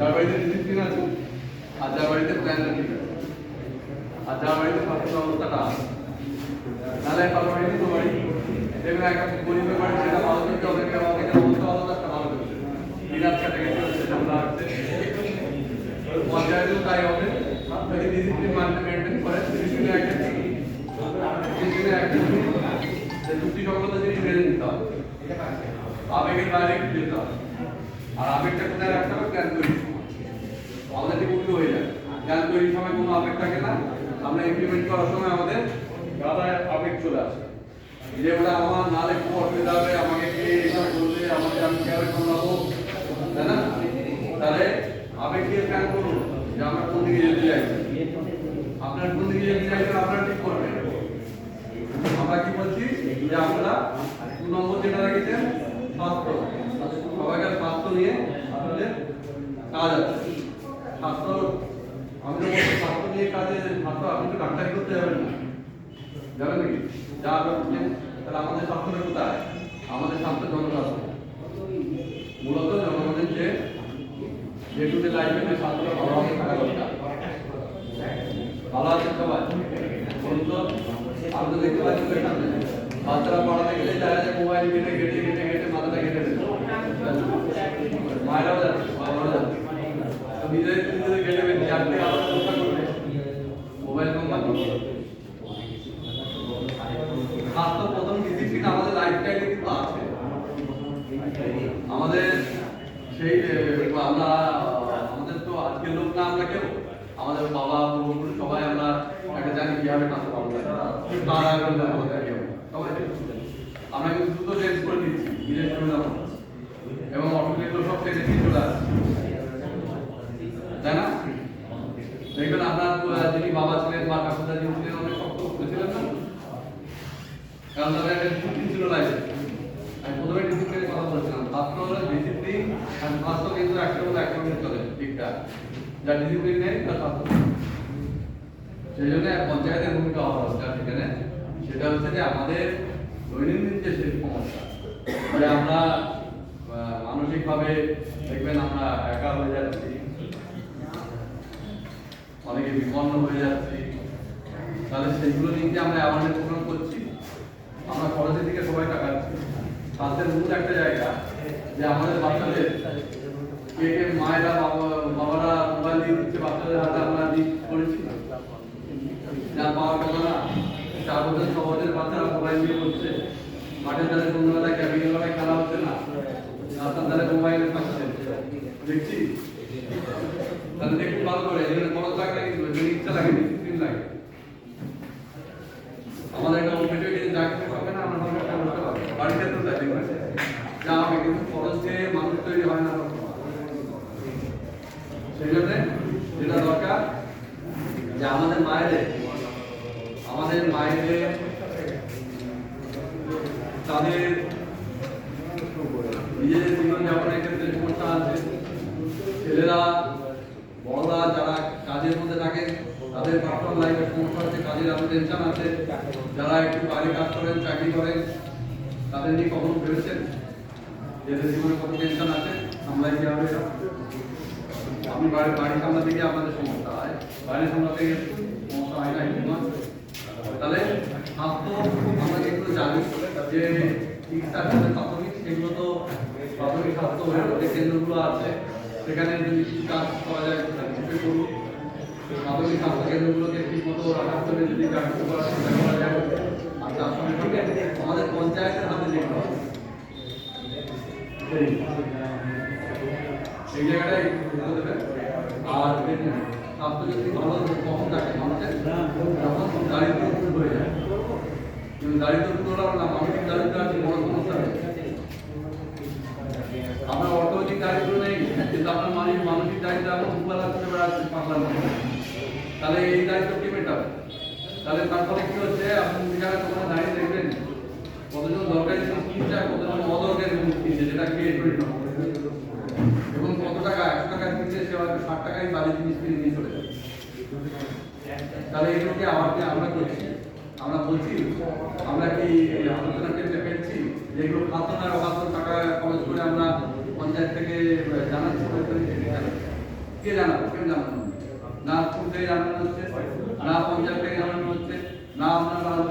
যার বাড়িতে ডিসিপ্লিন আছে আর যার বাড়িতে প্ল্যানটা ঠিক আছে আর যার বাড়িতে স্বাস্থ্য ব্যবস্থাটা আছে, নাহলে কারো বাড়িতে তো বাড়ি দেখবেন একটা গরিবের বাড়ি সেটা ভালো করতে হবে, অনেকের অবস্থা ভালো থাকতে ভালো করছে বিরাট ক্যাটাগরি সেটা আছে পঞ্চায়েতেও তাই হবে যদি ডিসিপ্লিন মেনটেন করে। ডিসিপ্লিনের একটা যুক্তি সঙ্গত জিনিস মেনে নিতে হবে, আবেগের বাইরে যেতে হবে। আর আবেগটা কোথায় রাখতে হবে? প্ল্যান তৈরি আমাদের ঠিক উল্টো হয়ে যায়। প্ল্যান তৈরির সময় কোনো আবেগ থাকে না, আমরা ইমপ্লিমেন্ট করার সময় আমাদের গাদায় আবেগ চলে আসে যে ওটা আমার নালে খুব অসুবিধা হবে, আমাকে কে এটা বললে, আমাকে আমি কীভাবে সামলাবো, তাই না? তাহলে আবেগ দিয়ে প্ল্যান করুন যে আমরা কোন দিকে যেতে চাইছি, আপনার কোন দিকে যেতে চাইছেন আপনারা ঠিক করবেন। আমরা কি বলছি যে আপনারা 2 নম্বর যেটা রেখেছেন স্বাস্থ্য, সবাইকার স্বাস্থ্য নিয়ে আপনাদের কাজ আছে। স্বাস্থ্য আমি তো বলছি স্বাস্থ্য নিয়ে কাজে স্বাস্থ্য আপনি তো ডাক্তারি করতে যাবেন না, যাবেন নাকি? যা আপনার বলছেন তাহলে আমাদের স্বাস্থ্যটা কোথায়? আমাদের স্বাস্থ্য জনস্বাস্থ্য, মূলত জনগণের যে ডে টু ডে লাইফে যে স্বাস্থ্যটা ভালোভাবে থাকা দরকার। ভালো আছে সবাই? বলুন তো, আপনি তো দেখতে পাচ্ছেন এখানে বাচ্চারা পড়াতে গেলে দেখা যায় মোবাইল ঘেটে ঘেটে ঘেটে ঘেটে মাথাটা ঘেটে দেয়, মায়েরাও যাচ্ছে, বাবারাও যাচ্ছে, নিজেদের নিজেদের ঘেটে বেঁধে যার থেকে আবার চেষ্টা করবে মোবাইল কম বাকি। স্বাস্থ্য প্রথম ডিসিপ্লিন আমাদের লাইফস্টাইলে কিন্তু আছে। আমাদের সেই আমরা আমাদের তো আজকের লোক না, আমরা কেউ আমাদের বাবা পূর্বপুরুষ সবাই আমরা একটা জানি কিভাবে কাজ করবো, তার আগে আমরা কিন্তু দ্রুত চেঞ্জ করে দিচ্ছি নিজের সুবিধা মতো, এবং অটোমেটিক সব থেকে চলে আসছে, তাই না? দেখবেন আপনার যিনি বাবা ছিলেন বা ঠাকুরদা যিনি ছিলেন অনেক শক্ত ছিলেন না, কারণ তাদের একটা ডিসিপ্লিন ছিল লাইফে। আমি প্রথমে ডিসিপ্লিনের কথা বলছিলাম, স্বাস্থ্য হলো ডিসিপ্লিন আর স্বাস্থ্য কিন্তু একসঙ্গে চলে ঠিকঠাক। যার ডিসিপ্লিন নেই তার স্বাস্থ্য, সেই জন্য পঞ্চায়েতের ভূমিকা হওয়া দরকার সেখানে। সেটা হচ্ছে যে আমাদের দৈনন্দিন যে সেই সমস্যা, যে আমরা মানসিকভাবে দেখবেন আমরা একা হয়ে যাচ্ছি, অনেকে বিপন্ন হয়ে যাচ্ছি, তাহলে সেইগুলো নিয়ে আমরা অ্যাওয়ারনেস প্রোগ্রাম করছি, আমরা খরচের দিকে সবাই তাকাচ্ছি। স্বাস্থ্যের মূল একটা জায়গা যে আমাদের বাচ্চাদের কে কে মায়েরা বাবারা মোবাইল দিয়ে দিচ্ছে বাচ্চাদের হাতে, আমরা করেছি যা পাওয়ার কথা না। 4 বছর 6 বছরের বাচ্চারা মোবাইল দিয়ে করছে, মাঠের ধারে সন্ধ্যাবেলায় ক্যাবিনের বেলায় খেলা হচ্ছে না, রাস্তার ধারে মোবাইলে থাকছে দেখছি। তাহলে দেখুন ভালো করে, এখানে খরচ লাগে ইচ্ছা লাগে, ডিসিপ্লিন লাগে। আমাদের একটা অভ্যেস হয়ে গেছে যা কিছু পাবে না আমরা একটা করতে পারবো, বাড়িতে তো তাই দেখবেন যা হবে, কিন্তু খরচ দিয়ে মানুষ তৈরি হয় না। সেই জন্য যেটা দরকার যে আমাদের মায়েদের তাদের নিজেদের জীবনযাপনের ক্ষেত্রে সমস্যা আছে। ছেলেরা বড়রা যারা কাজের মধ্যে থাকে তাদের পার্সোনাল লাইফের সমস্যা আছে, কাজের এত টেনশন আছে। যারা একটু বাইরে কাজ করেন, চাকরি করেন, তাদের নিয়ে কখনো ভেবেছেন এদের জীবনে কত টেনশন আছে, সামলাই কি হবে? আপনি বাড়ি সামলাতে গিয়ে আপনাদের সমস্যা হয়, বাইরে সামলাতে গিয়ে সমস্যা হয় না, তাহলে স্বাস্থ্য আমরা যেগুলো জানি যে চিকিৎসার জন্য প্রাথমিক, সেগুলো তো প্রাথমিক স্বাস্থ্য যে কেন্দ্রগুলো আছে সেখানে যদি কিছু কাজ করা যায় সেটা করুন। প্রাথমিক স্বাস্থ্য কেন্দ্রগুলোকে ঠিক মতো রাখার জন্য যদি কাজ করার চেষ্টা করা যায়, আর তার সঙ্গে সঙ্গে আমাদের পঞ্চায়েতের হাতে যেতে হবে সেই জায়গাটাই দেবেন। আর স্বাস্থ্য যদি ভালো কখন থাকে মানুষের, তখন দারিদ্র দূর হয়ে যায়। কিন্তু দারিদ্র দূর হলো না, মানসিক দারিদ্র আছে বড় সমস্যা হয়ে যায়। আমরা অর্থনৈতিক দারিদ্র নেই, কিন্তু আপনার মানসিক দারিদ্র এখন দুবেলা করে বেড়াচ্ছে পাতলার মধ্যে, তাহলে এই দারিদ্র কি মেটাবে? তাহলে তারপরে কি হচ্ছে, আপনি জায়গায় তোমার দাঁড়িয়ে দেখবেন কতজন দরকারি জিনিস কিনছে আর কতজন অদরকারি জিনিস কিনছে, যেটা খেয়ে শরীর নষ্ট, এবং কত টাকা 100 টাকা কিনছে সে হয়তো 60 টাকায় বাজে জিনিস কিনে নিয়ে চলে যাবে। তাহলে এগুলোকে আমরা করছি, আমরা বলছি, আমরা কি আলোচনা কেন্দ্রে পেয়েছি যেগুলো খাদ্য নয় অখাদ্য টাকা খরচ করে আমরা পঞ্চায়েত থেকে জানাচ্ছি, কে জানাবো? কেন জানানো? না স্কুল থেকে জানানো হচ্ছে, না পঞ্চায়েত থেকে জানানো হচ্ছে, না আপনার